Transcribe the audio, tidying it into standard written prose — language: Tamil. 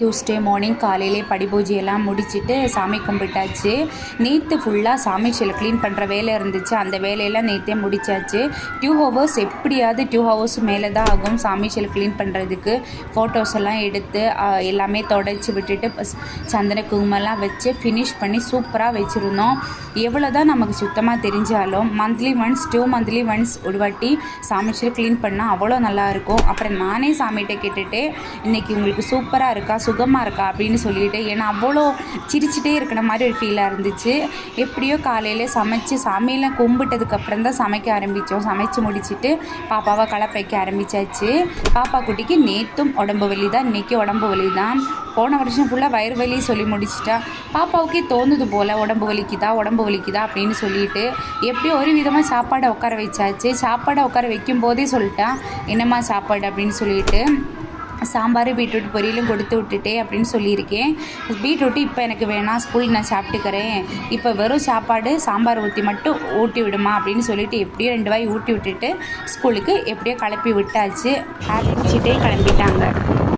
டியூஸ்டே மார்னிங் காலையிலே படி பூஜையெல்லாம் முடிச்சுட்டு சாமி கும்பிட்டாச்சு. நேற்று ஃபுல்லாக சாமி சிலை க்ளீன் பண்ணுற வேலை இருந்துச்சு. அந்த வேலையெல்லாம் நேற்றே முடித்தாச்சு. 2 ஹவர்ஸ் எப்படியாவது 2 ஹவர்ஸ் மேலே தான் ஆகும் சாமி சிலை க்ளீன் பண்ணுறதுக்கு. ஃபோட்டோஸ் எல்லாம் எடுத்து எல்லாமே தொடச்சி விட்டுட்டு சந்தன குங்குமம்லாம் வச்சு ஃபினிஷ் பண்ணி சூப்பராக வச்சுருந்தோம். எவ்வளோ தான் நமக்கு சுத்தமாக தெரிஞ்சாலும் மந்த்லி ஒன்ஸ் 2 மந்த்லி ஒன்ஸ் ஒரு வாட்டி சாமி சிலை க்ளீன் பண்ணால் அவ்வளோ நல்லாயிருக்கும். அப்புறம் நானே சாமிகிட்ட கேட்டுட்டு இன்றைக்கி உங்களுக்கு சூப்பராக இருக்கா, சுகமாக இருக்கா அப்படின்னு சொல்லிட்டு, ஏன்னா அவ்வளோ சிரிச்சிட்டே இருக்கிற மாதிரி ஒரு ஃபீலாக இருந்துச்சு. எப்படியோ காலையில் சமைச்சு சாமியெல்லாம் கும்பிட்டதுக்கப்புறம் தான் சமைக்க ஆரம்பித்தோம். சமைச்சு முடிச்சுட்டு பாப்பாவை களைப்பைக்க ஆரம்பித்தாச்சு. பாப்பா குட்டிக்கு நேற்றும் உடம்பு வலி தான், இன்றைக்கி உடம்பு வலி தான். போன வருஷம் ஃபுல்லாக வயிறு வலி சொல்லி முடிச்சிட்டா. பாப்பாவுக்கே தோணுது போல் உடம்பு வலிக்குதா அப்படின்னு சொல்லிட்டு எப்படியோ ஒரு விதமாக சாப்பாடை உட்கார வச்சாச்சு. சாப்பாடை உட்கார வைக்கும் போதே சொல்லிட்டா என்னம்மா சாப்பாடு அப்படின்னு சொல்லிட்டு. சாம்பார் பீட்ரூட் பொரியலும் கொடுத்து விட்டுட்டே அப்படின்னு சொல்லியிருக்கேன். பீட்ரூட்டு இப்போ எனக்கு வேணாம், ஸ்கூல் நான் சாப்பிட்டுக்கிறேன், இப்போ வெறும் சாப்பாடு சாம்பார் ஊட்டி விடுமா அப்படின்னு சொல்லிட்டு எப்படியோ 2 வாய் ஊட்டி விட்டுட்டு ஸ்கூலுக்கு எப்படியோ கிளப்பி விட்டாச்சு. ஆரம்பிச்சுட்டே கிளம்பிட்டாங்க.